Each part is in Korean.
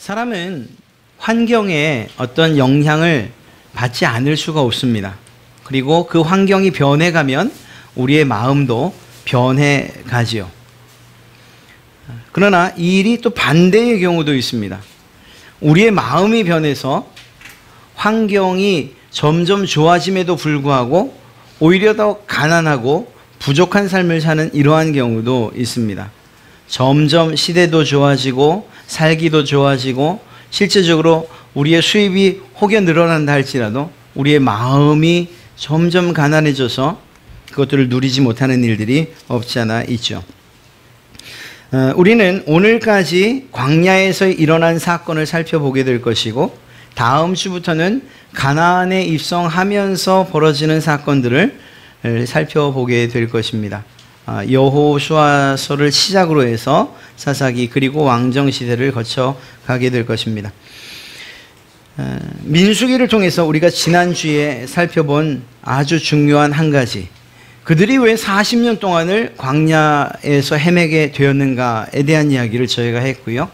사람은 환경에 어떤 영향을 받지 않을 수가 없습니다. 그리고 그 환경이 변해가면 우리의 마음도 변해가지요. 그러나 이 일이 또 반대의 경우도 있습니다. 우리의 마음이 변해서 환경이 점점 좋아짐에도 불구하고 오히려 더 가난하고 부족한 삶을 사는 이러한 경우도 있습니다. 점점 시대도 좋아지고 살기도 좋아지고 실제적으로 우리의 수입이 혹여 늘어난다 할지라도 우리의 마음이 점점 가난해져서 그것들을 누리지 못하는 일들이 없지 않아 있죠. 우리는 오늘까지 광야에서 일어난 사건을 살펴보게 될 것이고 다음 주부터는 가나안에 입성하면서 벌어지는 사건들을 살펴보게 될 것입니다. 여호수아서를 시작으로 해서 사사기 그리고 왕정 시대를 거쳐 가게 될 것입니다. 민수기를 통해서 우리가 지난주에 살펴본 아주 중요한 한 가지, 그들이 왜 40년 동안을 광야에서 헤매게 되었는가에 대한 이야기를 저희가 했고요.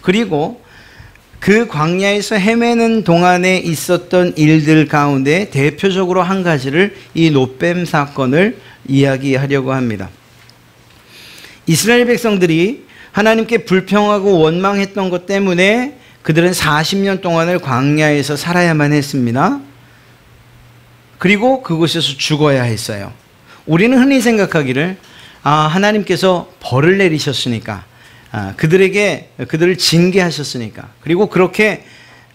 그리고 그 광야에서 헤매는 동안에 있었던 일들 가운데 대표적으로 한 가지를 이 놋뱀 사건을 이야기하려고 합니다. 이스라엘 백성들이 하나님께 불평하고 원망했던 것 때문에 그들은 40년 동안을 광야에서 살아야만 했습니다. 그리고 그곳에서 죽어야 했어요. 우리는 흔히 생각하기를 하나님께서 벌을 내리셨으니까, 그들을 징계하셨으니까, 그리고 그렇게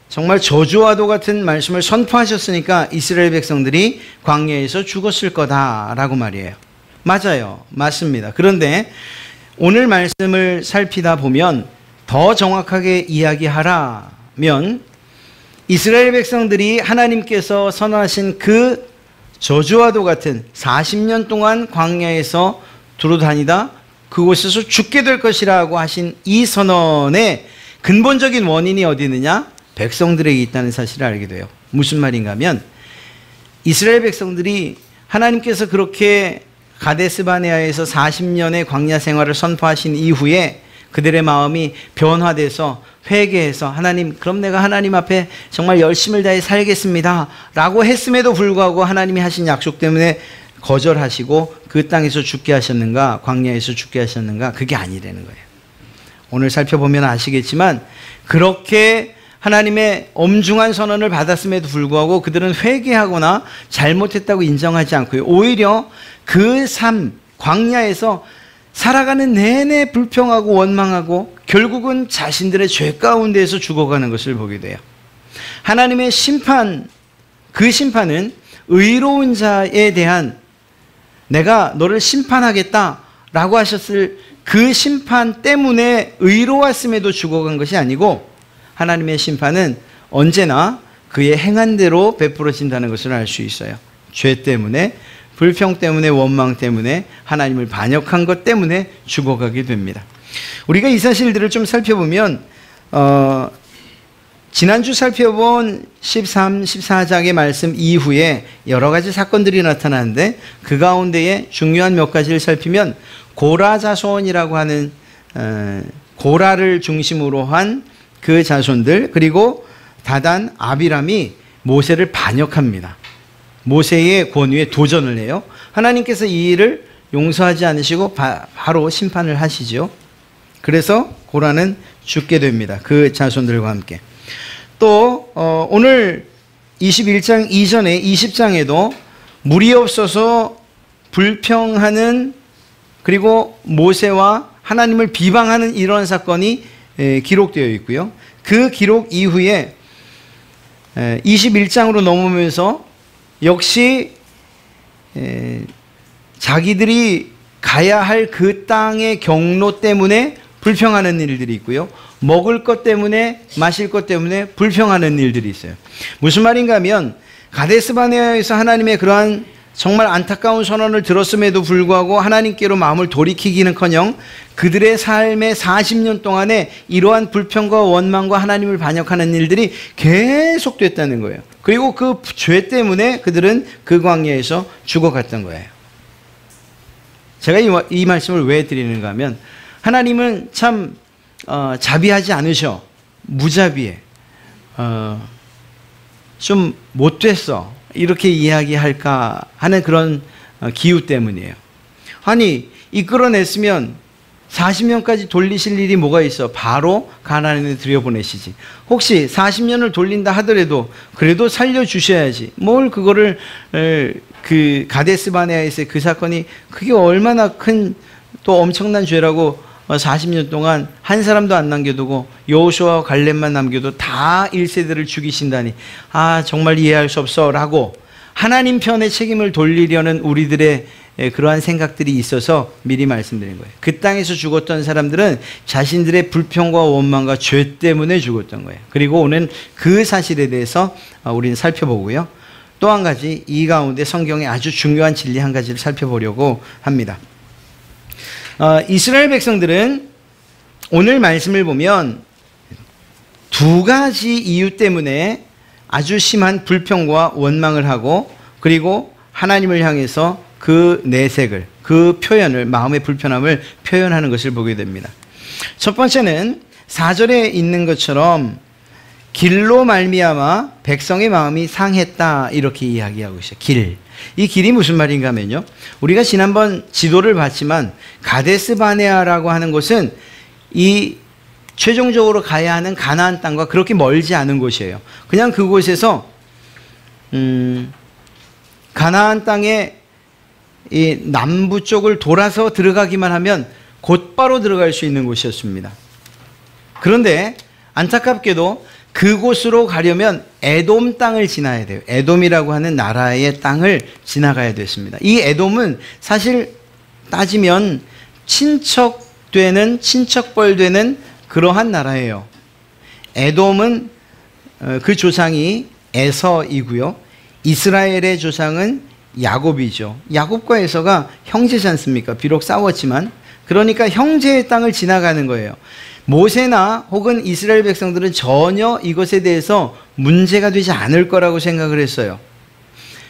정말 저주와도 같은 말씀을 선포하셨으니까 이스라엘 백성들이 광야에서 죽었을 거다라고 말이에요. 맞아요. 맞습니다. 그런데 오늘 말씀을 살피다 보면 더 정확하게 이야기하라면 이스라엘 백성들이 하나님께서 선언하신 그 저주와도 같은 40년 동안 광야에서 두루다니다 그곳에서 죽게 될 것이라고 하신 이 선언의 근본적인 원인이 어디 있느냐? 백성들에게 있다는 사실을 알게 돼요. 무슨 말인가 하면 이스라엘 백성들이 하나님께서 그렇게 가데스바네아에서 40년의 광야 생활을 선포하신 이후에 그들의 마음이 변화돼서 회개해서 하나님, 그럼 내가 하나님 앞에 정말 열심을 다해 살겠습니다 라고 했음에도 불구하고 하나님이 하신 약속 때문에 거절하시고 그 땅에서 죽게 하셨는가, 광야에서 죽게 하셨는가? 그게 아니라는 거예요. 오늘 살펴보면 아시겠지만 그렇게 하나님의 엄중한 선언을 받았음에도 불구하고 그들은 회개하거나 잘못했다고 인정하지 않고요. 오히려 그 삶, 광야에서 살아가는 내내 불평하고 원망하고 결국은 자신들의 죄 가운데에서 죽어가는 것을 보게 돼요. 하나님의 심판, 그 심판은 의로운 자에 대한 내가 너를 심판하겠다라고 하셨을 그 심판 때문에 의로웠음에도 죽어간 것이 아니고 하나님의 심판은 언제나 그의 행한 대로 베풀어진다는 것을 알 수 있어요. 죄 때문에, 불평 때문에, 원망 때문에, 하나님을 반역한 것 때문에 죽어가게 됩니다. 우리가 이 사실들을 좀 살펴보면 지난주 살펴본 13, 14장의 말씀 이후에 여러 가지 사건들이 나타나는데 그 가운데에 중요한 몇 가지를 살피면 고라 자손이라고 하는 고라를 중심으로 한 그 자손들, 그리고 다단, 아비람이 모세를 반역합니다. 모세의 권위에 도전을 해요. 하나님께서 이 일을 용서하지 않으시고 바로 심판을 하시죠. 그래서 고라는 죽게 됩니다. 그 자손들과 함께. 또 오늘 21장 이전에 20장에도 물이 없어서 불평하는, 그리고 모세와 하나님을 비방하는 이런 사건이 기록되어 있고요. 그 기록 이후에 21장으로 넘으면서 역시 자기들이 가야 할 그 땅의 경로 때문에 불평하는 일들이 있고요. 먹을 것 때문에, 마실 것 때문에 불평하는 일들이 있어요. 무슨 말인가 하면 가데스바네아에서 하나님의 그러한 정말 안타까운 선언을 들었음에도 불구하고 하나님께로 마음을 돌이키기는커녕 그들의 삶의 40년 동안에 이러한 불평과 원망과 하나님을 반역하는 일들이 계속됐다는 거예요. 그리고 그 죄 때문에 그들은 그 광야에서 죽어갔던 거예요. 제가 이 말씀을 왜 드리는가 하면 하나님은 참 자비하지 않으셔. 무자비해, 좀 못됐어, 이렇게 이야기할까 하는 그런 기우 때문이에요. 아니, 이끌어냈으면 40년까지 돌리실 일이 뭐가 있어? 바로 가나안에 들여보내시지. 혹시 40년을 돌린다 하더라도 그래도 살려주셔야지. 뭘 그거를, 그 가데스 바네아에서의 그 사건이 그게 얼마나 큰 또 엄청난 죄라고 40년 동안 한 사람도 안 남겨두고 여호수아와 갈렙만 남겨도 다 1세대를 죽이신다니, 아 정말 이해할 수 없어 라고 하나님 편에 책임을 돌리려는 우리들의 그러한 생각들이 있어서 미리 말씀드린 거예요. 그 땅에서 죽었던 사람들은 자신들의 불평과 원망과 죄 때문에 죽었던 거예요. 그리고 오늘 그 사실에 대해서 우리는 살펴보고요. 또 한 가지, 이 가운데 성경의 아주 중요한 진리 한 가지를 살펴보려고 합니다. 이스라엘 백성들은 오늘 말씀을 보면 두 가지 이유 때문에 아주 심한 불평과 원망을 하고, 그리고 하나님을 향해서 그 내색을, 그 표현을, 마음의 불편함을 표현하는 것을 보게 됩니다. 첫 번째는 4절에 있는 것처럼 길로 말미암아 백성의 마음이 상했다, 이렇게 이야기하고 있어요. 길. 이 길이 무슨 말인가 하면요, 우리가 지난번 지도를 봤지만 가데스 바네아라고 하는 곳은 이 최종적으로 가야 하는 가나안 땅과 그렇게 멀지 않은 곳이에요. 그냥 그곳에서 가나안 땅의 이 남부 쪽을 돌아서 들어가기만 하면 곧바로 들어갈 수 있는 곳이었습니다. 그런데 안타깝게도 그곳으로 가려면 에돔 땅을 지나야 돼요. 에돔이라고 하는 나라의 땅을 지나가야 됐습니다. 이 에돔은 사실 따지면 친척벌 되는 그러한 나라예요. 에돔은 그 조상이 에서이고요. 이스라엘의 조상은 야곱이죠. 야곱과 에서가 형제지 않습니까? 비록 싸웠지만. 그러니까 형제의 땅을 지나가는 거예요. 모세나 혹은 이스라엘 백성들은 전혀 이것에 대해서 문제가 되지 않을 거라고 생각을 했어요.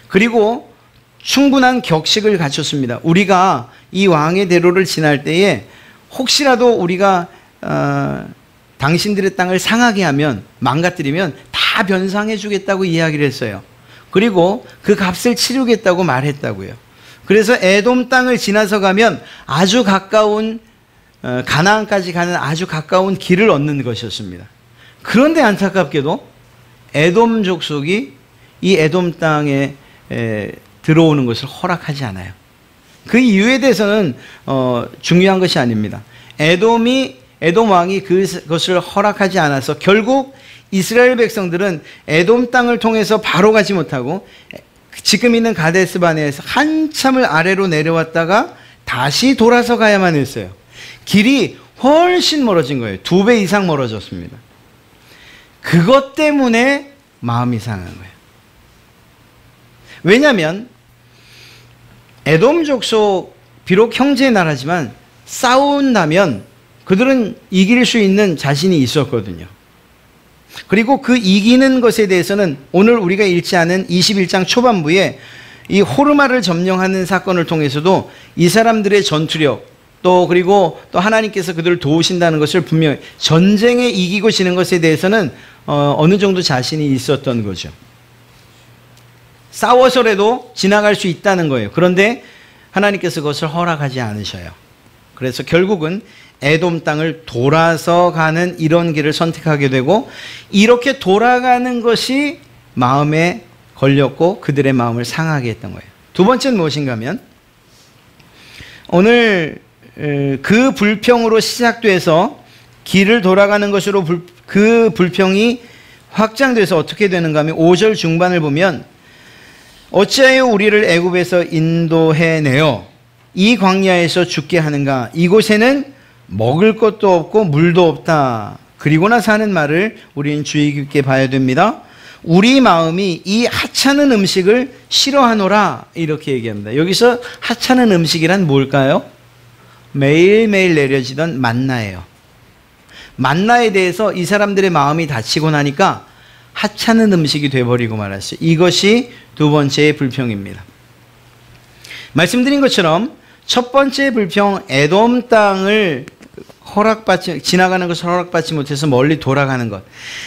그리고 충분한 격식을 갖췄습니다. 우리가 이 왕의 대로를 지날 때에 혹시라도 우리가 당신들의 땅을 상하게 하면, 망가뜨리면 다 변상해 주겠다고 이야기를 했어요. 그리고 그 값을 치르겠다고 말했다고요. 그래서 에돔 땅을 지나서 가면 아주 가까운 가나안까지 가는 아주 가까운 길을 얻는 것이었습니다. 그런데 안타깝게도 에돔 족속이 이 에돔 땅에 들어오는 것을 허락하지 않아요. 그 이유에 대해서는 중요한 것이 아닙니다. 에돔 왕이 그것을 허락하지 않아서 결국 이스라엘 백성들은 에돔 땅을 통해서 바로 가지 못하고 지금 있는 가데스 바네아에서 한참을 아래로 내려왔다가 다시 돌아서 가야만 했어요. 길이 훨씬 멀어진 거예요. 2배 이상 멀어졌습니다. 그것 때문에 마음이 상한 거예요. 왜냐하면 에돔 족속, 비록 형제의 나라지만 싸운다면 그들은 이길 수 있는 자신이 있었거든요. 그리고 그 이기는 것에 대해서는 오늘 우리가 읽지 않은 21장 초반부에 이 호르마를 점령하는 사건을 통해서도 이 사람들의 전투력, 그리고 또 하나님께서 그들을 도우신다는 것을 분명히, 전쟁에 이기고 지는 것에 대해서는 어느 정도 자신이 있었던 거죠. 싸워서라도 지나갈 수 있다는 거예요. 그런데 하나님께서 그것을 허락하지 않으셔요. 그래서 결국은 에돔 땅을 돌아서 가는 이런 길을 선택하게 되고, 이렇게 돌아가는 것이 마음에 걸렸고 그들의 마음을 상하게 했던 거예요. 두 번째는 무엇인가 하면, 오늘 그 불평으로 시작돼서 길을 돌아가는 것으로 그 불평이 확장돼서 어떻게 되는가 하면 5절 중반을 보면, 어찌하여 우리를 애굽에서 인도해내어 이 광야에서 죽게 하는가? 이곳에는 먹을 것도 없고 물도 없다. 그리고 나서 하는 말을 우리는 주의 깊게 봐야 됩니다. 우리 마음이 이 하찮은 음식을 싫어하노라, 이렇게 얘기합니다. 여기서 하찮은 음식이란 뭘까요? 매일매일 내려지던 만나예요. 만나에 대해서 이 사람들의 마음이 다치고 나니까 하찮은 음식이 돼버리고 말았어요. 이것이 두 번째의 불평입니다. 말씀드린 것처럼 첫 번째 불평, 에돔 땅을 지나가는 것을 허락받지 못해서 멀리 돌아가는 것.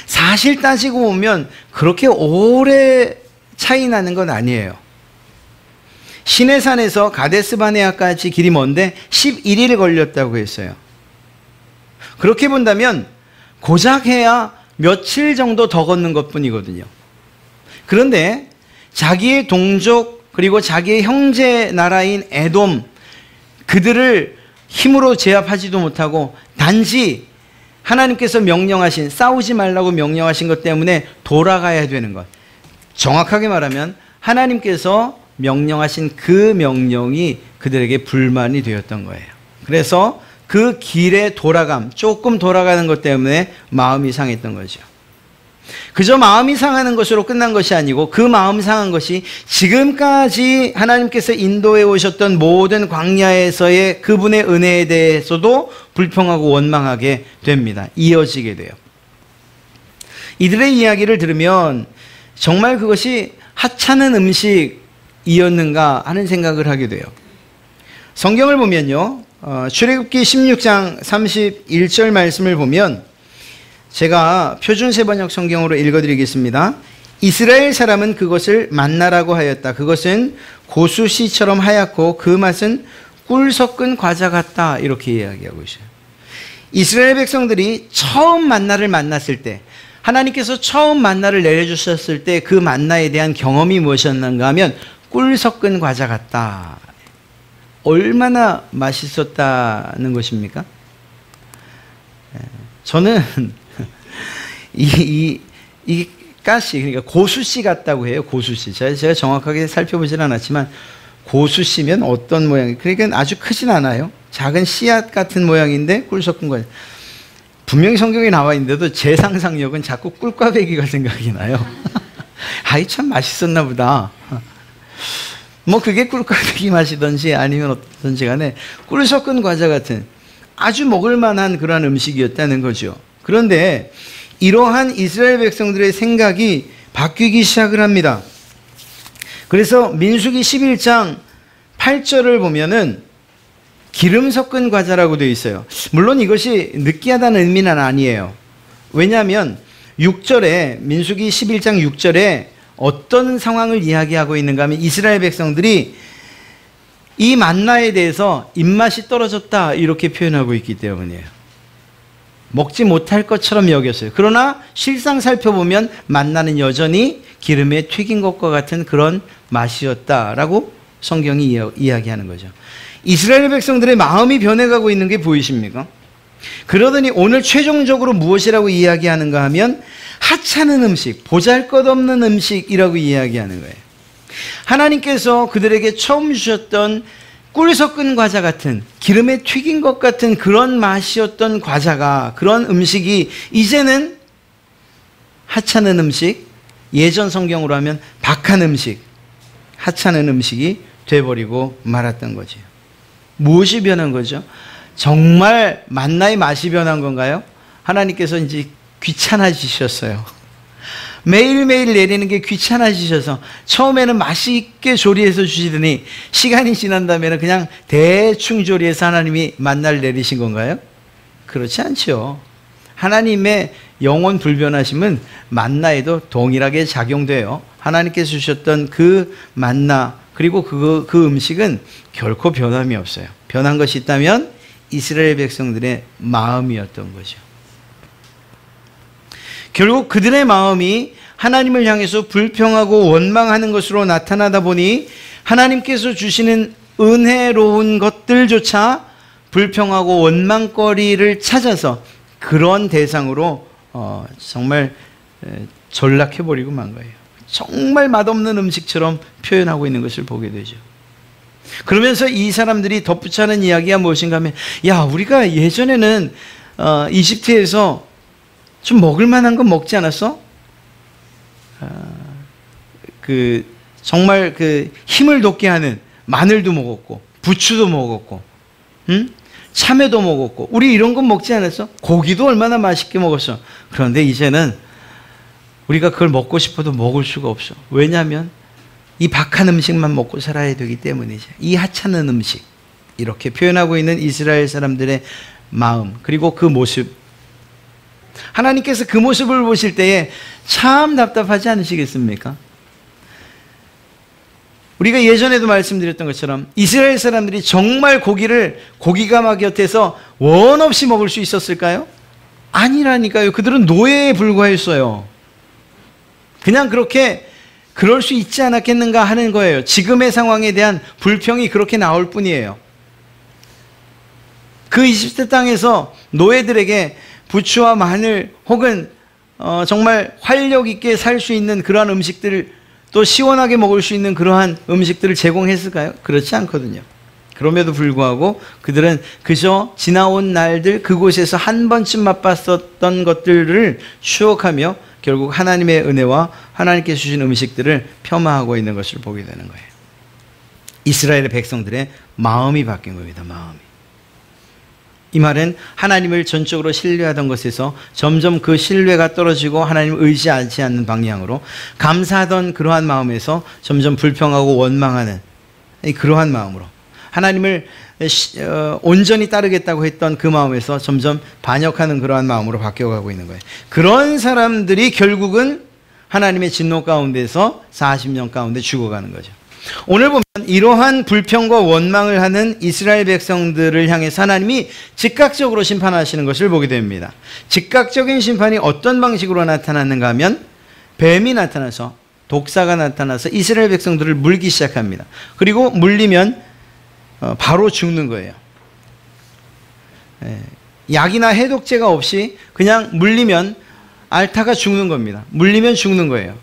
사실 따지고 보면 그렇게 오래 차이 나는 건 아니에요. 시내산에서 가데스 바네아까지 길이 먼데 11일 걸렸다고 했어요. 그렇게 본다면 고작 해야 며칠 정도 더 걷는 것뿐이거든요. 그런데 자기의 동족 그리고 자기의 형제 나라인 에돔, 그들을 힘으로 제압하지도 못하고 단지 하나님께서 명령하신, 싸우지 말라고 명령하신 것 때문에 돌아가야 되는 것. 정확하게 말하면 하나님께서 명령하신 그 명령이 그들에게 불만이 되었던 거예요. 그래서 그 길에 조금 돌아가는 것 때문에 마음이 상했던 거죠. 그저 마음이 상하는 것으로 끝난 것이 아니고 그 마음 상한 것이 지금까지 하나님께서 인도해 오셨던 모든 광야에서의 그분의 은혜에 대해서도 불평하고 원망하게 됩니다. 이어지게 돼요. 이들의 이야기를 들으면 정말 그것이 하찮은 음식이었는가 하는 생각을 하게 돼요. 성경을 보면요, 출애굽기 16장 31절 말씀을 보면 제가 표준세 번역 성경으로 읽어드리겠습니다. 이스라엘 사람은 그것을 만나라고 하였다. 그것은 고수씨처럼 하얗고 그 맛은 꿀 섞은 과자 같다. 이렇게 이야기하고 있어요. 이스라엘 백성들이 처음 만나를 만났을 때, 하나님께서 처음 만나를 내려주셨을 때 그 만나에 대한 경험이 무엇이었는가 하면 꿀 섞은 과자 같다. 얼마나 맛있었다는 것입니까? 저는 이 가시, 그러니까 고수씨 같다고 해요. 고수씨. 제가 정확하게 살펴보진 않았지만 고수씨면 어떤 모양이, 그러니까 아주 크진 않아요. 작은 씨앗 같은 모양인데 꿀 섞은 거예요. 분명히 성경에 나와 있는데도 제 상상력은 자꾸 꿀꽈배기가 생각이 나요. 아이 참 맛있었나 보다. 뭐 그게 꿀꽈배기 맛이든지 아니면 어떤지 간에 꿀 섞은 과자 같은 아주 먹을 만한 그런 음식이었다는 거죠. 그런데 이러한 이스라엘 백성들의 생각이 바뀌기 시작을 합니다. 그래서 민수기 11장 8절을 보면은 기름 섞은 과자라고 되어 있어요. 물론 이것이 느끼하다는 의미는 아니에요. 왜냐하면 6절에, 민수기 11장 6절에 어떤 상황을 이야기하고 있는가 하면 이스라엘 백성들이 이 만나에 대해서 입맛이 떨어졌다 이렇게 표현하고 있기 때문이에요. 먹지 못할 것처럼 여겼어요. 그러나 실상 살펴보면 만나는 여전히 기름에 튀긴 것과 같은 그런 맛이었다라고 성경이 이야기하는 거죠. 이스라엘 백성들의 마음이 변해가고 있는 게 보이십니까? 그러더니 오늘 최종적으로 무엇이라고 이야기하는가 하면 하찮은 음식, 보잘것없는 음식이라고 이야기하는 거예요. 하나님께서 그들에게 처음 주셨던 꿀 섞은 과자 같은, 기름에 튀긴 것 같은 그런 맛이었던 과자가, 그런 음식이 이제는 하찮은 음식, 예전 성경으로 하면 박한 음식, 하찮은 음식이 돼버리고 말았던 거죠. 무엇이 변한 거죠? 정말 만나의 맛이 변한 건가요? 하나님께서 이제 귀찮아지셨어요. 매일매일 내리는 게 귀찮아지셔서 처음에는 맛있게 조리해서 주시더니 시간이 지난 다음에는 그냥 대충 조리해서 하나님이 만나를 내리신 건가요? 그렇지 않죠. 하나님의 영원 불변하심은 만나에도 동일하게 작용돼요. 하나님께서 주셨던 그 만나, 그리고 그 음식은 결코 변함이 없어요. 변한 것이 있다면 이스라엘 백성들의 마음이었던 거죠. 결국 그들의 마음이 하나님을 향해서 불평하고 원망하는 것으로 나타나다 보니 하나님께서 주시는 은혜로운 것들조차 불평하고 원망거리를 찾아서 그런 대상으로 정말 전락해버리고 만 거예요. 정말 맛없는 음식처럼 표현하고 있는 것을 보게 되죠. 그러면서 이 사람들이 덧붙이는 이야기가 무엇인가 하면, 야, 우리가 예전에는 이집트에서 좀 먹을 만한 건 먹지 않았어? 정말 힘을 돋게 하는 마늘도 먹었고, 부추도 먹었고, 참외도 먹었고, 우리 이런 건 먹지 않았어? 고기도 얼마나 맛있게 먹었어. 그런데 이제는 우리가 그걸 먹고 싶어도 먹을 수가 없어. 왜냐하면 이 박한 음식만 먹고 살아야 되기 때문이죠. 이 하찮은 음식, 이렇게 표현하고 있는 이스라엘 사람들의 마음, 그리고 그 모습. 하나님께서 그 모습을 보실 때에 참 답답하지 않으시겠습니까? 우리가 예전에도 말씀드렸던 것처럼 이스라엘 사람들이 정말 고기가 막 곁에서 원 없이 먹을 수 있었을까요? 아니라니까요. 그들은 노예에 불과했어요. 그냥 그렇게 그럴 수 있지 않았겠는가 하는 거예요. 지금의 상황에 대한 불평이 그렇게 나올 뿐이에요. 그 이집트 땅에서 노예들에게 부추와 마늘 혹은 정말 활력 있게 살 수 있는 그러한 음식들을, 또 시원하게 먹을 수 있는 그러한 음식들을 제공했을까요? 그렇지 않거든요. 그럼에도 불구하고 그들은 그저 지나온 날들 그곳에서 한 번쯤 맛봤었던 것들을 추억하며 결국 하나님의 은혜와 하나님께 주신 음식들을 폄하하고 있는 것을 보게 되는 거예요. 이스라엘의 백성들의 마음이 바뀐 겁니다. 마음이. 이 말은 하나님을 전적으로 신뢰하던 것에서 점점 그 신뢰가 떨어지고 하나님을 의지하지 않는 방향으로, 감사하던 그러한 마음에서 점점 불평하고 원망하는 그러한 마음으로, 하나님을 온전히 따르겠다고 했던 그 마음에서 점점 반역하는 그러한 마음으로 바뀌어가고 있는 거예요. 그런 사람들이 결국은 하나님의 진노 가운데서 40년 가운데 죽어가는 거죠. 오늘 보면 이러한 불평과 원망을 하는 이스라엘 백성들을 향해서 하나님이 즉각적으로 심판하시는 것을 보게 됩니다. 즉각적인 심판이 어떤 방식으로 나타났는가 하면, 뱀이 나타나서, 독사가 나타나서 이스라엘 백성들을 물기 시작합니다. 그리고 물리면 바로 죽는 거예요. 약이나 해독제가 없이 그냥 물리면 앓다가 죽는 겁니다. 물리면 죽는 거예요.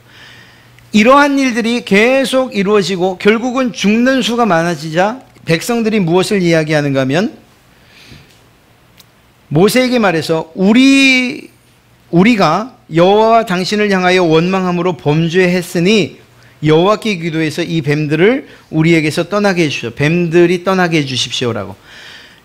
이러한 일들이 계속 이루어지고 결국은 죽는 수가 많아지자 백성들이 무엇을 이야기하는가 하면, 모세에게 말해서 우리가 여호와와 당신을 향하여 원망함으로 범죄했으니 여호와께 기도해서 이 뱀들을 우리에게서 떠나게 해주십시오. 뱀들이 떠나게 해주십시오라고.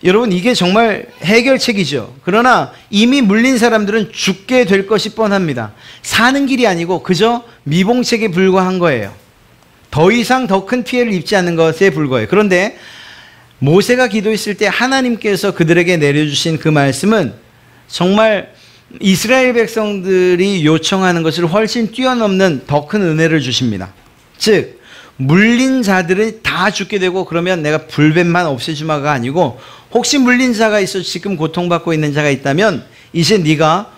여러분, 이게 정말 해결책이죠. 그러나 이미 물린 사람들은 죽게 될 것이 뻔합니다. 사는 길이 아니고 그저 미봉책에 불과한 거예요. 더 이상 더 큰 피해를 입지 않는 것에 불과해요. 그런데 모세가 기도했을 때 하나님께서 그들에게 내려주신 그 말씀은 정말 이스라엘 백성들이 요청하는 것을 훨씬 뛰어넘는 더 큰 은혜를 주십니다. 즉, 물린 자들은 다 죽게 되고 그러면 내가 불뱀만 없애주마가 아니고, 혹시 물린 자가 있어 지금 고통받고 있는 자가 있다면 이제 네가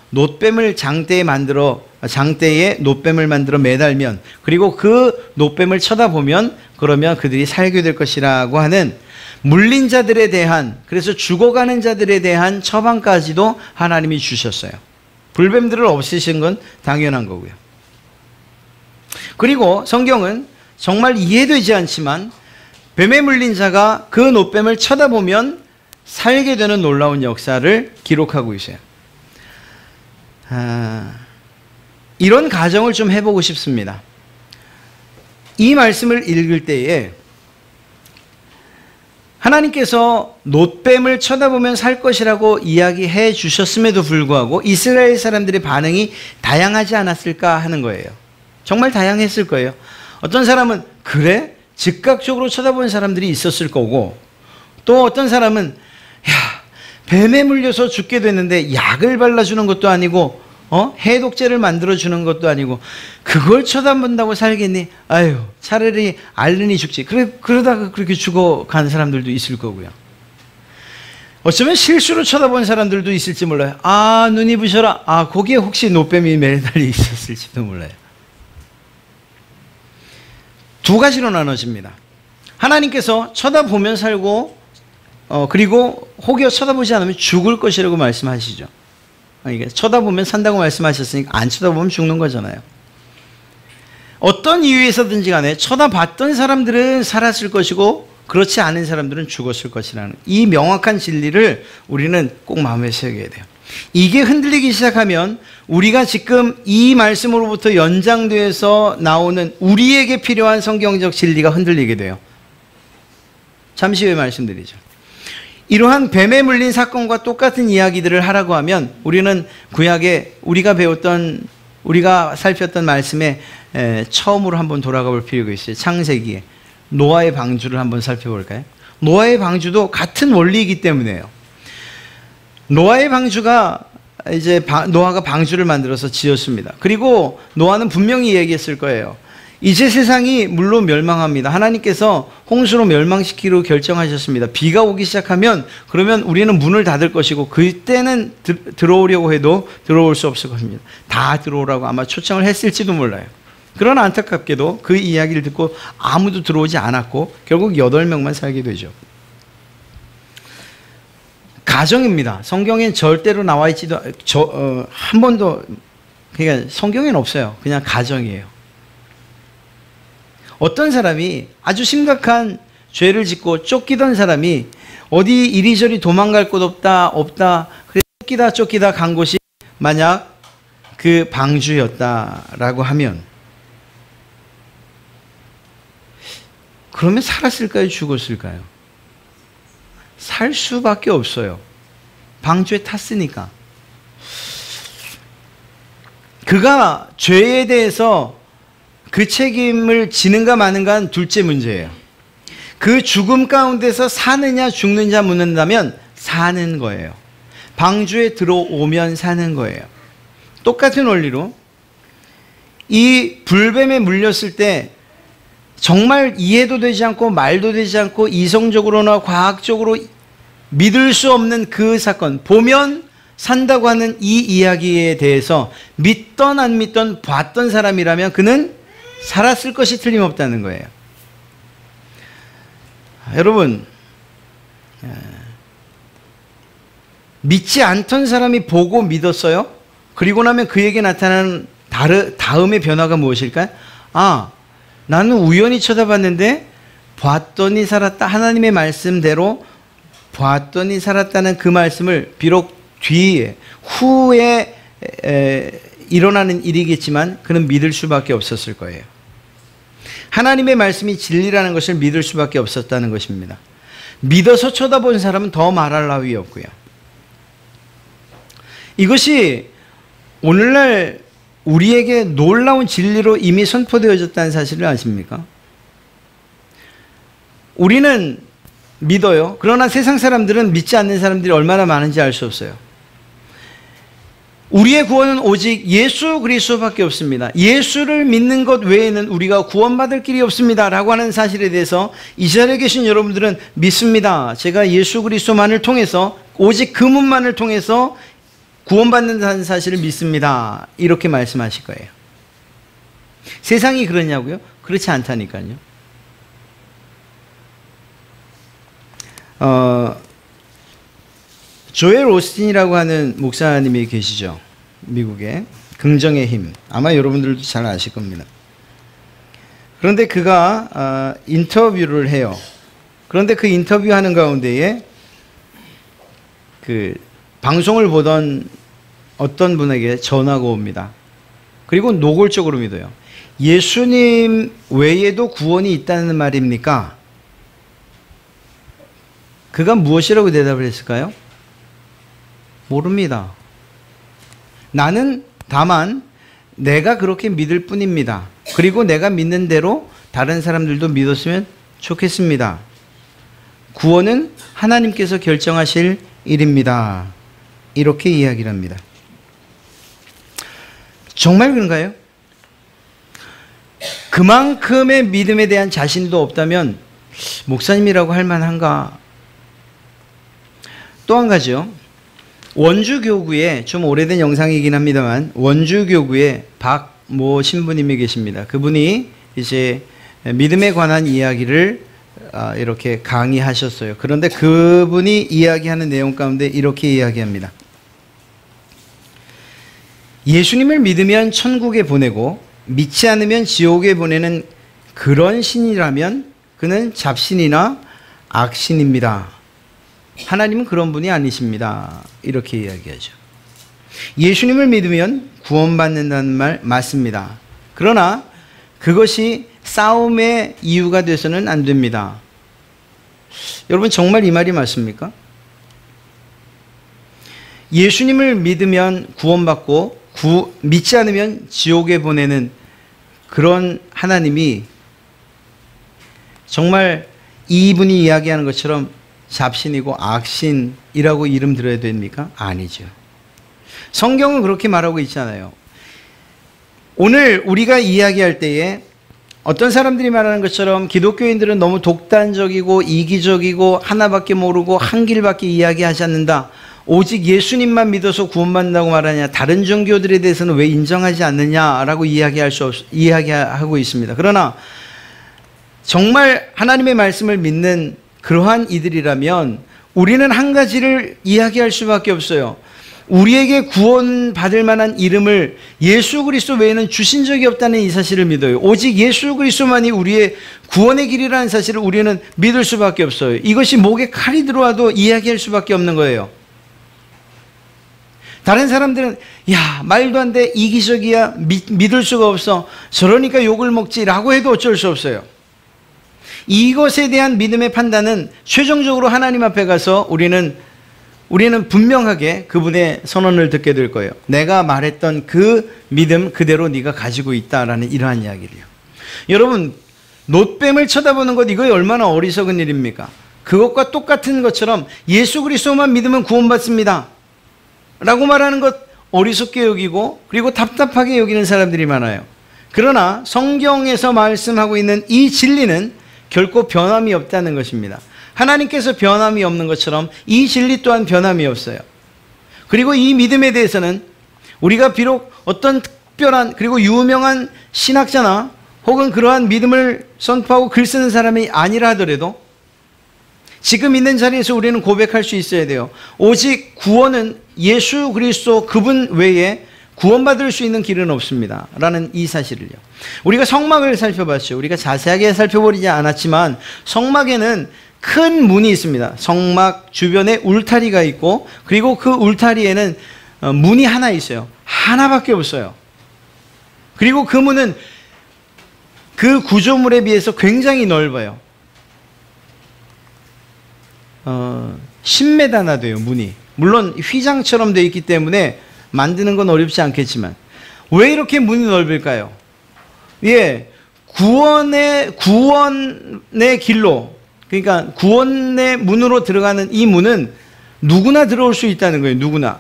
장대에 놋뱀을 만들어 매달면, 그리고 그 놋뱀을 쳐다보면 그러면 그들이 살게 될 것이라고 하는, 물린 자들에 대한, 그래서 죽어가는 자들에 대한 처방까지도 하나님이 주셨어요. 불뱀들을 없애신 건 당연한 거고요. 그리고 성경은 정말 이해되지 않지만 뱀에 물린 자가 그 놋뱀을 쳐다보면 살게 되는 놀라운 역사를 기록하고 있어요. 이런 가정을 좀 해보고 싶습니다. 이 말씀을 읽을 때에 하나님께서 놋뱀을 쳐다보면 살 것이라고 이야기해 주셨음에도 불구하고 이스라엘 사람들의 반응이 다양하지 않았을까 하는 거예요. 정말 다양했을 거예요. 어떤 사람은 그래? 즉각적으로 쳐다보는 사람들이 있었을 거고, 또 어떤 사람은 야, 뱀에 물려서 죽게 됐는데 약을 발라주는 것도 아니고 해독제를 만들어주는 것도 아니고 그걸 쳐다본다고 살겠니? 아유, 차라리 앓으니 죽지. 그러다가 그렇게 죽어간 사람들도 있을 거고요. 어쩌면 실수로 쳐다본 사람들도 있을지 몰라요. 아, 눈이 부셔라. 아, 거기에 혹시 놋뱀이 매달려 있었을지도 몰라요. 두 가지로 나눠집니다. 하나님께서 쳐다보면 살고 그리고 혹여 쳐다보지 않으면 죽을 것이라고 말씀하시죠. 그러니까 쳐다보면 산다고 말씀하셨으니까 안 쳐다보면 죽는 거잖아요. 어떤 이유에서든지 간에 쳐다봤던 사람들은 살았을 것이고 그렇지 않은 사람들은 죽었을 것이라는 이 명확한 진리를 우리는 꼭 마음에 새겨야 돼요. 이게 흔들리기 시작하면 우리가 지금 이 말씀으로부터 연장돼서 나오는 우리에게 필요한 성경적 진리가 흔들리게 돼요. 잠시 후에 말씀드리죠. 이러한 뱀에 물린 사건과 똑같은 이야기들을 하라고 하면 우리는 구약에 우리가 살폈던 말씀에 처음으로 한번 돌아가 볼 필요가 있어요. 창세기에 노아의 방주를 한번 살펴볼까요? 노아의 방주도 같은 원리이기 때문에요. 노아의 방주가 이제 노아가 방주를 만들어서 지었습니다. 그리고 노아는 분명히 얘기했을 거예요. 이제 세상이 물로 멸망합니다. 하나님께서 홍수로 멸망시키기로 결정하셨습니다. 비가 오기 시작하면 그러면 우리는 문을 닫을 것이고 그때는 들어오려고 해도 들어올 수 없을 것입니다. 다 들어오라고 아마 초청을 했을지도 몰라요. 그러나 안타깝게도 그 이야기를 듣고 아무도 들어오지 않았고 결국 8명만 살게 되죠. 가정입니다. 성경엔 절대로 나와 있지도 한 번도, 그러니까 성경엔 없어요. 그냥 가정이에요. 어떤 사람이 아주 심각한 죄를 짓고 쫓기던 사람이 어디 이리저리 도망갈 곳 없다. 그래서 쫓기다 간 곳이 만약 그 방주였다라고 하면 그러면 살았을까요? 죽었을까요? 살 수밖에 없어요. 방주에 탔으니까. 그가 죄에 대해서 그 책임을 지는가 마는가는 둘째 문제예요. 그 죽음 가운데서 사느냐 죽느냐 묻는다면 사는 거예요. 방주에 들어오면 사는 거예요. 똑같은 원리로 이 불뱀에 물렸을 때 정말 이해도 되지 않고 말도 되지 않고 이성적으로나 과학적으로 믿을 수 없는 그 사건, 보면 산다고 하는 이 이야기에 대해서 믿던 안 믿던 봤던 사람이라면 그는 살았을 것이 틀림없다는 거예요. 여러분, 믿지 않던 사람이 보고 믿었어요? 그리고 나면 그에게 나타나는 다음의 변화가 무엇일까요? 아, 나는 우연히 쳐다봤는데 봤더니 살았다. 하나님의 말씀대로 봤더니 살았다는 그 말씀을 비록 후에 일어나는 일이겠지만 그는 믿을 수밖에 없었을 거예요. 하나님의 말씀이 진리라는 것을 믿을 수밖에 없었다는 것입니다. 믿어서 쳐다본 사람은 더 말할 나위 없고요. 이것이 오늘날 우리에게 놀라운 진리로 이미 선포되어졌다는 사실을 아십니까? 우리는 믿어요. 그러나 세상 사람들은 믿지 않는 사람들이 얼마나 많은지 알 수 없어요. 우리의 구원은 오직 예수 그리스도밖에 없습니다. 예수를 믿는 것 외에는 우리가 구원받을 길이 없습니다 라고 하는 사실에 대해서 이 자리에 계신 여러분들은 믿습니다. 제가 예수 그리스도만을 통해서 오직 그 문만을 통해서 구원받는다는 사실을 믿습니다. 이렇게 말씀하실 거예요. 세상이 그러냐고요? 그렇지 않다니까요. 조엘 오스틴이라고 하는 목사님이 계시죠. 미국에. 긍정의 힘. 아마 여러분들도 잘 아실 겁니다. 그런데 그가 인터뷰를 해요. 그런데 그 인터뷰하는 가운데에 그 방송을 보던 어떤 분에게 전화가 옵니다. 그리고 노골적으로 믿어요. 예수님 외에도 구원이 있다는 말입니까? 그가 무엇이라고 대답을 했을까요? 모릅니다. 나는 다만 내가 그렇게 믿을 뿐입니다. 그리고 내가 믿는 대로 다른 사람들도 믿었으면 좋겠습니다. 구원은 하나님께서 결정하실 일입니다. 이렇게 이야기를 합니다. 정말 그런가요? 그만큼의 믿음에 대한 자신도 없다면 목사님이라고 할 만한가? 또 한 가지요. 원주교구에, 좀 오래된 영상이긴 합니다만, 원주교구에 박모 신부님이 계십니다. 그분이 이제 믿음에 관한 이야기를 이렇게 강의하셨어요. 그런데 그분이 이야기하는 내용 가운데 이렇게 이야기합니다. 예수님을 믿으면 천국에 보내고 믿지 않으면 지옥에 보내는 그런 신이라면 그는 잡신이나 악신입니다. 하나님은 그런 분이 아니십니다. 이렇게 이야기하죠. 예수님을 믿으면 구원받는다는 말 맞습니다. 그러나 그것이 싸움의 이유가 돼서는 안 됩니다. 여러분 정말 이 말이 맞습니까? 예수님을 믿으면 구원받고 믿지 않으면 지옥에 보내는 그런 하나님이 정말 이분이 이야기하는 것처럼 잡신이고 악신이라고 이름 들어야 됩니까? 아니죠. 성경은 그렇게 말하고 있잖아요. 오늘 우리가 이야기할 때에 어떤 사람들이 말하는 것처럼 기독교인들은 너무 독단적이고 이기적이고 하나밖에 모르고 한 길밖에 이야기하지 않는다. 오직 예수님만 믿어서 구원받는다고 말하냐. 다른 종교들에 대해서는 왜 인정하지 않느냐라고 이야기하고 있습니다. 그러나 정말 하나님의 말씀을 믿는 그러한 이들이라면 우리는 한 가지를 이야기할 수밖에 없어요. 우리에게 구원받을 만한 이름을 예수 그리스도 외에는 주신 적이 없다는 이 사실을 믿어요. 오직 예수 그리스도만이 우리의 구원의 길이라는 사실을 우리는 믿을 수밖에 없어요. 이것이 목에 칼이 들어와도 이야기할 수밖에 없는 거예요. 다른 사람들은 야 말도 안 돼, 이기적이야, 믿을 수가 없어, 저러니까 욕을 먹지라고 해도 어쩔 수 없어요. 이것에 대한 믿음의 판단은 최종적으로 하나님 앞에 가서 우리는 분명하게 그분의 선언을 듣게 될 거예요. 내가 말했던 그 믿음 그대로 네가 가지고 있다라는 이러한 이야기를요. 여러분, 놋뱀을 쳐다보는 것, 이거 얼마나 어리석은 일입니까? 그것과 똑같은 것처럼 예수 그리스도만 믿으면 구원받습니다 라고 말하는 것 어리석게 여기고 그리고 답답하게 여기는 사람들이 많아요. 그러나 성경에서 말씀하고 있는 이 진리는 결코 변함이 없다는 것입니다. 하나님께서 변함이 없는 것처럼 이 진리 또한 변함이 없어요. 그리고 이 믿음에 대해서는 우리가 비록 어떤 특별한 그리고 유명한 신학자나 혹은 그러한 믿음을 선포하고 글 쓰는 사람이 아니라 하더라도 지금 있는 자리에서 우리는 고백할 수 있어야 돼요. 오직 구원은 예수 그리스도 그분 외에 구원받을 수 있는 길은 없습니다 라는 이 사실을요. 우리가 성막을 살펴봤죠. 우리가 자세하게 살펴보지 않았지만 성막에는 큰 문이 있습니다. 성막 주변에 울타리가 있고 그리고 그 울타리에는 문이 하나 있어요. 하나밖에 없어요. 그리고 그 문은 그 구조물에 비해서 굉장히 넓어요. 10m나 돼요, 문이. 물론 휘장처럼 되어 있기 때문에 만드는 건 어렵지 않겠지만 왜 이렇게 문이 넓을까요? 예, 구원의 길로, 그러니까 구원의 문으로 들어가는 이 문은 누구나 들어올 수 있다는 거예요. 누구나.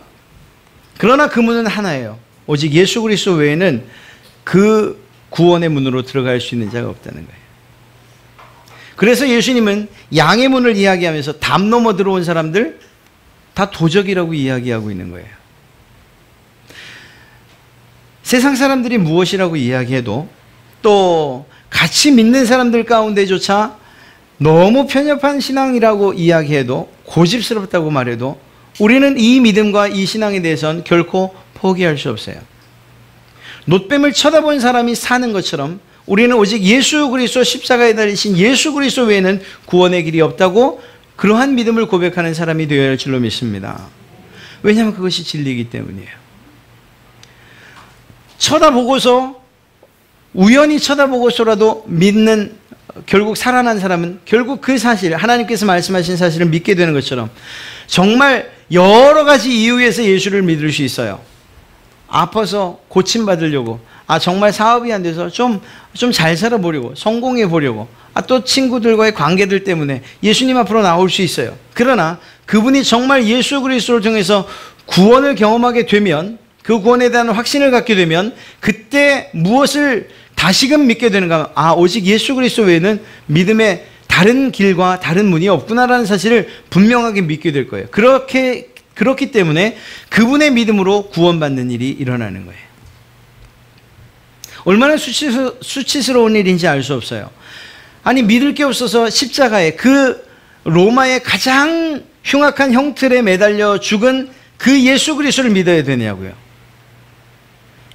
그러나 그 문은 하나예요. 오직 예수 그리스도 외에는 그 구원의 문으로 들어갈 수 있는 자가 없다는 거예요. 그래서 예수님은 양의 문을 이야기하면서 담 넘어 들어온 사람들 다 도적이라고 이야기하고 있는 거예요. 세상 사람들이 무엇이라고 이야기해도 또 같이 믿는 사람들 가운데조차 너무 편협한 신앙이라고 이야기해도 고집스럽다고 말해도 우리는 이 믿음과 이 신앙에 대해서는 결코 포기할 수 없어요. 놋뱀을 쳐다본 사람이 사는 것처럼 우리는 오직 예수 그리스도 십자가에 달리신 예수 그리스도 외에는 구원의 길이 없다고 그러한 믿음을 고백하는 사람이 되어야 할 줄로 믿습니다. 왜냐하면 그것이 진리이기 때문이에요. 쳐다보고서 우연히 쳐다보고서라도 믿는, 결국 살아난 사람은 결국 그 사실, 하나님께서 말씀하신 사실을 믿게 되는 것처럼 정말 여러 가지 이유에서 예수를 믿을 수 있어요. 아파서 고침받으려고, 정말 사업이 안 돼서 좀 잘 살아보려고, 성공해 보려고, 또 친구들과의 관계들 때문에 예수님 앞으로 나올 수 있어요. 그러나 그분이 정말 예수 그리스도를 통해서 구원을 경험하게 되면, 그 구원에 대한 확신을 갖게 되면 그때 무엇을 다시금 믿게 되는가 하면 오직 예수 그리스도 외에는 믿음의 다른 길과 다른 문이 없구나라는 사실을 분명하게 믿게 될 거예요. 그렇기 때문에 그분의 믿음으로 구원받는 일이 일어나는 거예요. 얼마나 수치스러운 일인지 알 수 없어요. 아니, 믿을 게 없어서 십자가에, 그 로마의 가장 흉악한 형틀에 매달려 죽은 그 예수 그리스도를 믿어야 되냐고요.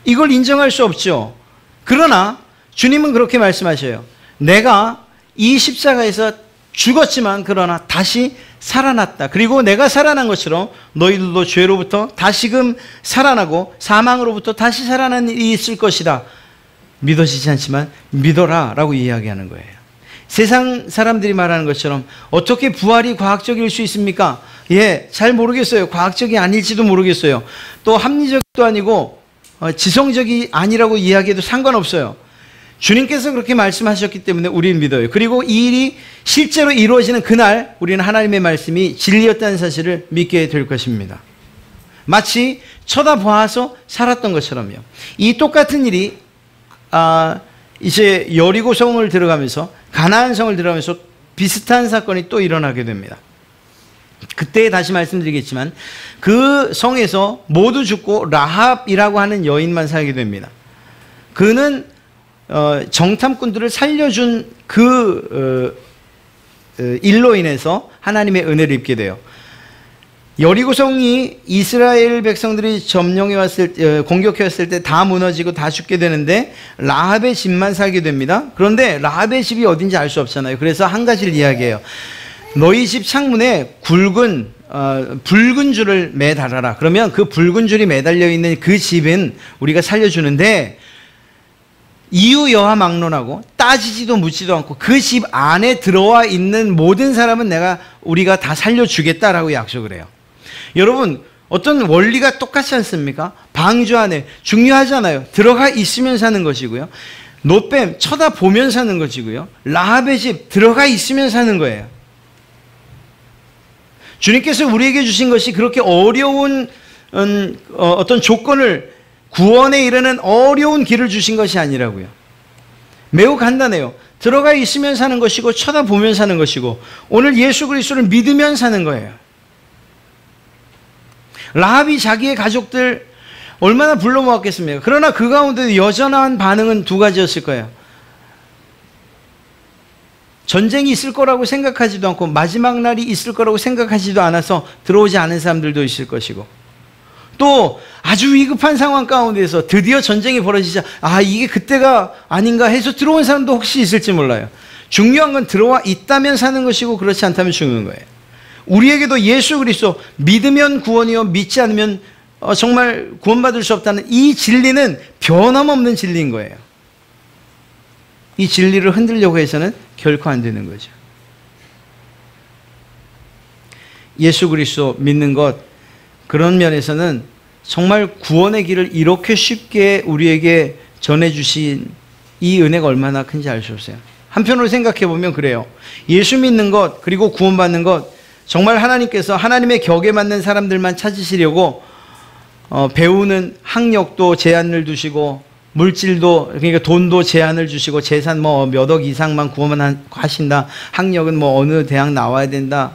이걸 인정할 수 없죠. 그러나 주님은 그렇게 말씀하셔요. 내가 이 십자가에서 죽었지만 그러나 다시 살아났다. 그리고 내가 살아난 것처럼 너희들도 죄로부터 다시금 살아나고 사망으로부터 다시 살아난 일이 있을 것이다. 믿어지지 않지만 믿어라 라고 이야기하는 거예요. 세상 사람들이 말하는 것처럼 어떻게 부활이 과학적일 수 있습니까? 예, 잘 모르겠어요. 과학적이 아닐지도 모르겠어요. 또 합리적도 아니고 지성적이 아니라고 이야기해도 상관없어요. 주님께서 그렇게 말씀하셨기 때문에 우리는 믿어요. 그리고 이 일이 실제로 이루어지는 그날 우리는 하나님의 말씀이 진리였다는 사실을 믿게 될 것입니다. 마치 쳐다보아서 살았던 것처럼요. 이 똑같은 일이 이제 여리고 성을 들어가면서 가나안 성을 들어가면서 비슷한 사건이 또 일어나게 됩니다. 그때 다시 말씀드리겠지만 그 성에서 모두 죽고 라합이라고 하는 여인만 살게 됩니다. 그는 정탐꾼들을 살려준 그 일로 인해서 하나님의 은혜를 입게 돼요. 여리고성이 이스라엘 백성들이 공격해 왔을 때 다 무너지고 다 죽게 되는데 라합의 집만 살게 됩니다. 그런데 라합의 집이 어딘지 알 수 없잖아요. 그래서 한 가지를 이야기해요. 너희 집 창문에 붉은 줄을 매달아라. 그러면 그 붉은 줄이 매달려 있는 그 집은 우리가 살려주는데 이유 여하 막론하고 따지지도 묻지도 않고 그 집 안에 들어와 있는 모든 사람은 우리가 다 살려주겠다라고 약속을 해요. 여러분, 어떤 원리가 똑같지 않습니까? 방주 안에 중요하잖아요. 들어가 있으면 사는 것이고요. 노뱀 쳐다보면 사는 것이고요. 라합의 집 들어가 있으면 사는 거예요. 주님께서 우리에게 주신 것이 그렇게 어려운 어떤 조건을 구원에 이르는 어려운 길을 주신 것이 아니라고요. 매우 간단해요. 들어가 있으면 사는 것이고 쳐다보면 사는 것이고 오늘 예수 그리스도를 믿으면 사는 거예요. 라합이 자기의 가족들 얼마나 불러 모았겠습니까? 그러나 그 가운데 여전한 반응은 두 가지였을 거예요. 전쟁이 있을 거라고 생각하지도 않고 마지막 날이 있을 거라고 생각하지도 않아서 들어오지 않은 사람들도 있을 것이고 또 아주 위급한 상황 가운데서 드디어 전쟁이 벌어지자 이게 그때가 아닌가 해서 들어온 사람도 혹시 있을지 몰라요. 중요한 건 들어와 있다면 사는 것이고 그렇지 않다면 죽는 거예요. 우리에게도 예수 그리스도 믿으면 구원이요 믿지 않으면 정말 구원받을 수 없다는 이 진리는 변함없는 진리인 거예요. 이 진리를 흔들려고 해서는 결코 안 되는 거죠. 예수 그리스도 믿는 것, 그런 면에서는 정말 구원의 길을 이렇게 쉽게 우리에게 전해주신 이 은혜가 얼마나 큰지 알 수 없어요. 한편으로 생각해 보면 그래요. 예수 믿는 것 그리고 구원받는 것 정말 하나님께서 하나님의 격에 맞는 사람들만 찾으시려고 배우는 학력도 제한을 두시고 물질도 그러니까 돈도 제한을 주시고 재산 몇 억 이상만 구원만 하신다. 학력은 어느 대학 나와야 된다.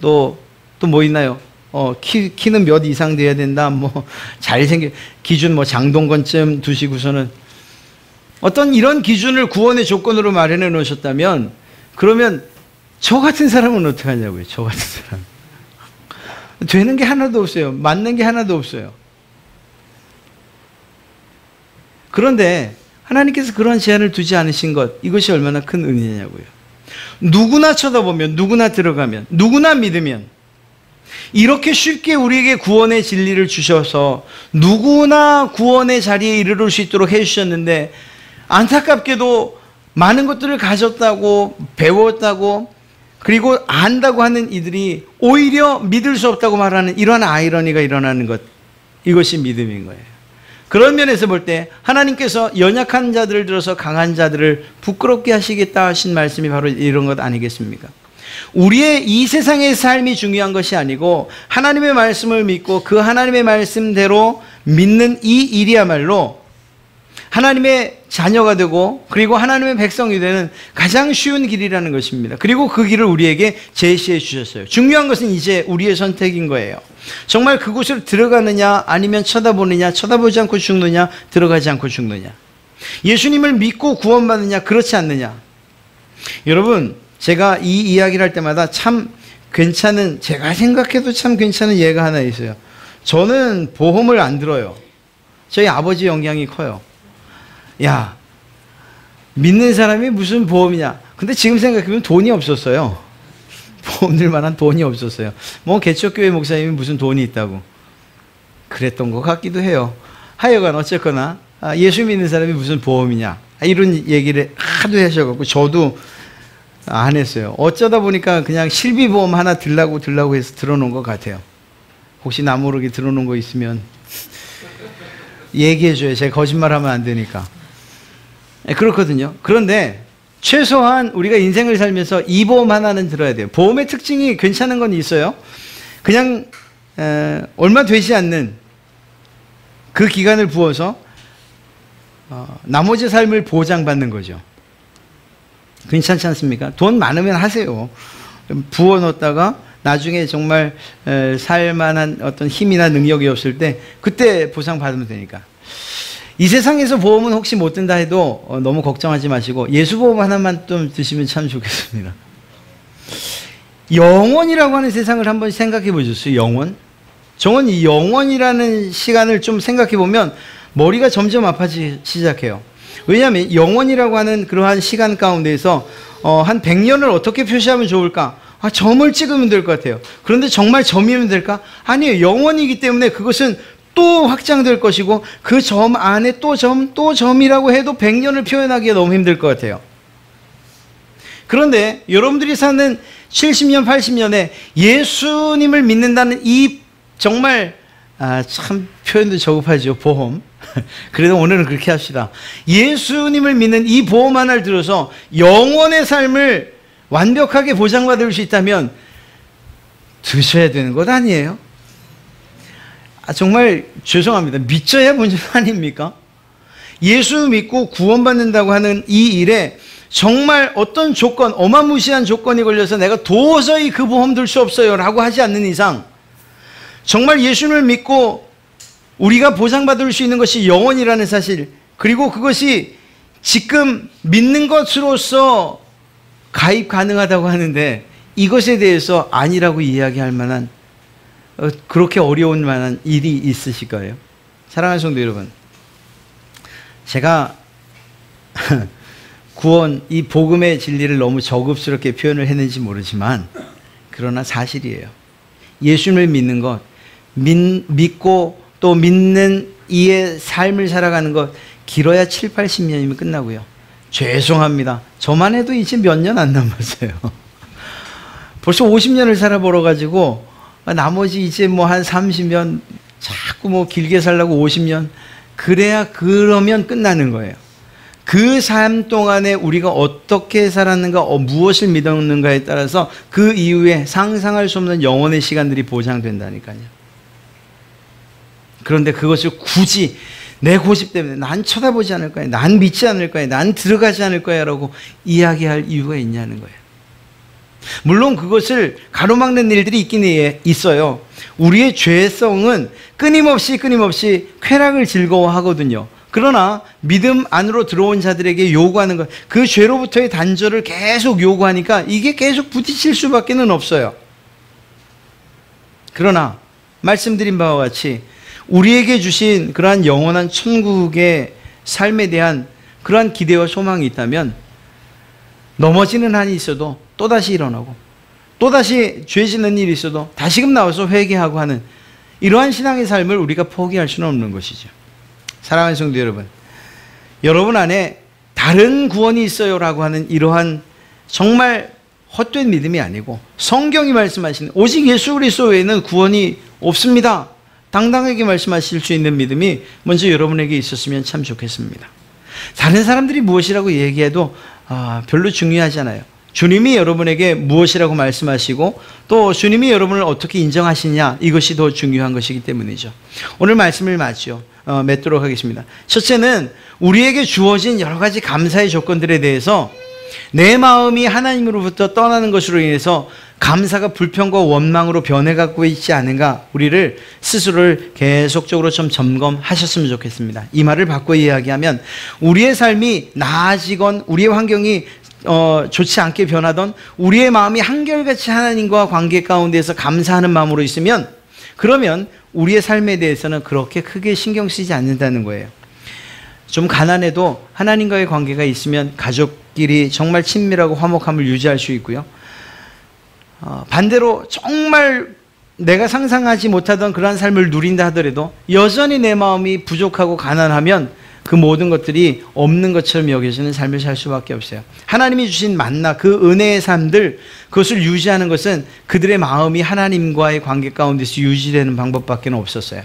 또 뭐 있나요? 키는 몇 이상 돼야 된다. 잘생긴 기준 장동건쯤 두시고서는 어떤 이런 기준을 구원의 조건으로 마련해 놓으셨다면 그러면 저 같은 사람은 어떻게 하냐고요. 저 같은 사람. 되는 게 하나도 없어요. 맞는 게 하나도 없어요. 그런데 하나님께서 그런 제한을 두지 않으신 것, 이것이 얼마나 큰 은혜냐고요. 누구나 쳐다보면, 누구나 들어가면, 누구나 믿으면 이렇게 쉽게 우리에게 구원의 진리를 주셔서 누구나 구원의 자리에 이르를 수 있도록 해주셨는데 안타깝게도 많은 것들을 가졌다고 배웠다고 그리고 안다고 하는 이들이 오히려 믿을 수 없다고 말하는 이러한 아이러니가 일어나는 것, 이것이 믿음인 거예요. 그런 면에서 볼 때 하나님께서 연약한 자들을 들어서 강한 자들을 부끄럽게 하시겠다 하신 말씀이 바로 이런 것 아니겠습니까? 우리의 이 세상의 삶이 중요한 것이 아니고 하나님의 말씀을 믿고 그 하나님의 말씀대로 믿는 이 일이야말로 하나님의 자녀가 되고 그리고 하나님의 백성이 되는 가장 쉬운 길이라는 것입니다. 그리고 그 길을 우리에게 제시해 주셨어요. 중요한 것은 이제 우리의 선택인 거예요. 정말 그곳으로 들어가느냐 아니면 쳐다보느냐, 쳐다보지 않고 죽느냐, 들어가지 않고 죽느냐. 예수님을 믿고 구원받느냐, 그렇지 않느냐. 여러분, 제가 이 이야기를 할 때마다 참 괜찮은, 제가 생각해도 참 괜찮은 예가 하나 있어요. 저는 보험을 안 들어요. 저희 아버지 영향이 커요. 야, 믿는 사람이 무슨 보험이냐. 근데 지금 생각해보면 돈이 없었어요. 보험 들 만한 돈이 없었어요. 개척교회 목사님이 무슨 돈이 있다고 그랬던 것 같기도 해요. 하여간 어쨌거나 예수 믿는 사람이 무슨 보험이냐 이런 얘기를 하도 하셔갖고 저도 안 했어요. 어쩌다 보니까 그냥 실비보험 하나 들라고 해서 들어놓은 것 같아요. 혹시 나 모르게 들어놓은 거 있으면 얘기해줘요. 제가 거짓말하면 안 되니까. 그렇거든요. 그런데 최소한 우리가 인생을 살면서 이 보험 하나는 들어야 돼요. 보험의 특징이 괜찮은 건 있어요. 그냥 얼마 되지 않는 그 기간을 부어서 나머지 삶을 보장받는 거죠. 괜찮지 않습니까? 돈 많으면 하세요. 부어 놓다가 나중에 정말 살만한 어떤 힘이나 능력이 없을 때 그때 보상받으면 되니까. 이 세상에서 보험은 혹시 못 든다 해도 너무 걱정하지 마시고 예수보험 하나만 좀 드시면 참 좋겠습니다. 영원이라고 하는 세상을 한번 생각해 보셨어요? 영원? 정원 이 영원이라는 시간을 좀 생각해 보면 머리가 점점 아파지기 시작해요. 왜냐하면 영원이라고 하는 그러한 시간 가운데에서 한 100년을 어떻게 표시하면 좋을까? 점을 찍으면 될 것 같아요. 그런데 정말 점이면 될까? 아니에요. 영원이기 때문에 그것은 또 확장될 것이고 그 점 안에 또 점, 또 점이라고 해도 100년을 표현하기가 너무 힘들 것 같아요. 그런데 여러분들이 사는 70년, 80년에 예수님을 믿는다는 이 정말 참 표현도 저급하죠. 보험. 그래도 오늘은 그렇게 합시다. 예수님을 믿는 이 보험 하나를 들어서 영원의 삶을 완벽하게 보장받을 수 있다면 드셔야 되는 것 아니에요? 정말 죄송합니다. 믿져야 문제 아닙니까? 예수 믿고 구원받는다고 하는 이 일에 정말 어떤 조건, 어마무시한 조건이 걸려서 내가 도저히 그 보험 들 수 없어요 라고 하지 않는 이상 정말 예수님을 믿고 우리가 보상받을 수 있는 것이 영원이라는 사실, 그리고 그것이 지금 믿는 것으로서 가입 가능하다고 하는데 이것에 대해서 아니라고 이야기할 만한 그렇게 어려운 만한 일이 있으실까요? 사랑하는 성도 여러분, 제가 구원, 이 복음의 진리를 너무 저급스럽게 표현을 했는지 모르지만 그러나 사실이에요. 예수님을 믿는 것, 믿고 또 믿는 이의 삶을 살아가는 것 길어야 7, 80년이면 끝나고요. 죄송합니다. 저만 해도 이제 몇 년 안 남았어요. 벌써 50년을 살아버려가지고 나머지 이제 뭐 한 30년, 자꾸 뭐 길게 살라고 50년, 그러면 끝나는 거예요. 그 삶 동안에 우리가 어떻게 살았는가, 무엇을 믿었는가에 따라서 그 이후에 상상할 수 없는 영원의 시간들이 보장된다니까요. 그런데 그것을 굳이 내 고집 때문에 난 쳐다보지 않을 거야, 난 믿지 않을 거야, 난 들어가지 않을 거야 라고 이야기할 이유가 있냐는 거예요. 물론 그것을 가로막는 일들이 있긴 있어요. 우리의 죄성은 끊임없이 쾌락을 즐거워하거든요. 그러나 믿음 안으로 들어온 자들에게 요구하는 것, 그 죄로부터의 단절을 계속 요구하니까 이게 계속 부딪힐 수밖에 없어요. 그러나 말씀드린 바와 같이 우리에게 주신 그러한 영원한 천국의 삶에 대한 그러한 기대와 소망이 있다면 넘어지는 한이 있어도 또다시 일어나고 또다시 죄 짓는 일이 있어도 다시금 나와서 회개하고 하는 이러한 신앙의 삶을 우리가 포기할 수는 없는 것이죠. 사랑하는 성도 여러분, 여러분 안에 다른 구원이 있어요 라고 하는 이러한 정말 헛된 믿음이 아니고 성경이 말씀하시는 오직 예수 그리스도 외에는 구원이 없습니다, 당당하게 말씀하실 수 있는 믿음이 먼저 여러분에게 있었으면 참 좋겠습니다. 다른 사람들이 무엇이라고 얘기해도 별로 중요하지 않아요. 주님이 여러분에게 무엇이라고 말씀하시고 또 주님이 여러분을 어떻게 인정하시냐, 이것이 더 중요한 것이기 때문이죠. 오늘 말씀을 맺도록 하겠습니다. 첫째는 우리에게 주어진 여러 가지 감사의 조건들에 대해서 내 마음이 하나님으로부터 떠나는 것으로 인해서 감사가 불평과 원망으로 변해가고 있지 않은가, 우리를 스스로를 계속적으로 좀 점검하셨으면 좋겠습니다. 이 말을 바꿔 이야기하면 우리의 삶이 나아지건 우리의 환경이 좋지 않게 변하던 우리의 마음이 한결같이 하나님과 관계 가운데서 감사하는 마음으로 있으면, 그러면 우리의 삶에 대해서는 그렇게 크게 신경 쓰지 않는다는 거예요. 좀 가난해도 하나님과의 관계가 있으면 가족끼리 정말 친밀하고 화목함을 유지할 수 있고요. 반대로 정말 내가 상상하지 못하던 그러한 삶을 누린다 하더라도 여전히 내 마음이 부족하고 가난하면 그 모든 것들이 없는 것처럼 여겨지는 삶을 살 수밖에 없어요. 하나님이 주신 만나, 그 은혜의 삶들, 그것을 유지하는 것은 그들의 마음이 하나님과의 관계 가운데서 유지되는 방법밖에 없었어요.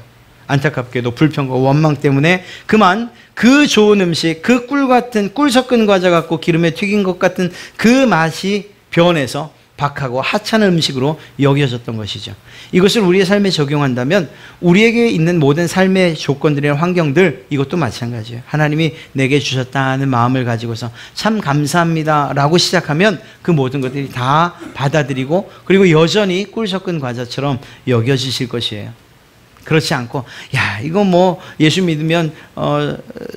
안타깝게도 불평과 원망 때문에 그만 그 좋은 음식, 그 꿀 같은 꿀 섞은 과자 같고 기름에 튀긴 것 같은 그 맛이 변해서 박하고 하찮은 음식으로 여겨졌던 것이죠. 이것을 우리의 삶에 적용한다면 우리에게 있는 모든 삶의 조건들이나 환경들, 이것도 마찬가지예요. 하나님이 내게 주셨다는 마음을 가지고서 참 감사합니다 라고 시작하면 그 모든 것들이 다 받아들이고 그리고 여전히 꿀 섞은 과자처럼 여겨지실 것이에요. 그렇지 않고 야 이거 뭐 예수 믿으면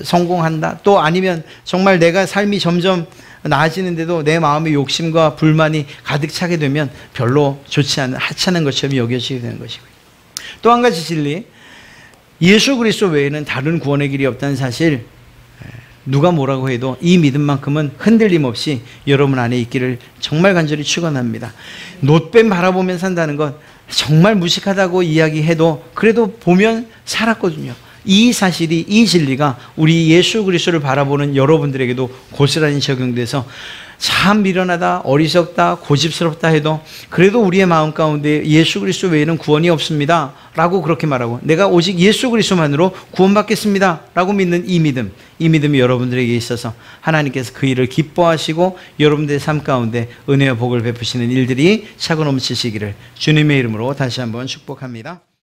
성공한다, 또 아니면 정말 내가 삶이 점점 나아지는데도 내 마음의 욕심과 불만이 가득 차게 되면 별로 좋지 않은 하찮은 것처럼 여겨지게 되는 것이고요. 또 한 가지 진리, 예수 그리스도 외에는 다른 구원의 길이 없다는 사실, 누가 뭐라고 해도 이 믿음만큼은 흔들림 없이 여러분 안에 있기를 정말 간절히 축원합니다. 놋뱀 바라보면 산다는 것 정말 무식하다고 이야기해도 그래도 보면 살았거든요. 이 사실이, 이 진리가 우리 예수 그리스도를 바라보는 여러분들에게도 고스란히 적용돼서 참 미련하다, 어리석다, 고집스럽다 해도 그래도 우리의 마음 가운데 예수 그리스도 외에는 구원이 없습니다 라고 그렇게 말하고 내가 오직 예수 그리스도만으로 구원받겠습니다 라고 믿는 이 믿음이 여러분들에게 있어서 하나님께서 그 일을 기뻐하시고 여러분들의 삶 가운데 은혜와 복을 베푸시는 일들이 차고 넘치시기를 주님의 이름으로 다시 한번 축복합니다.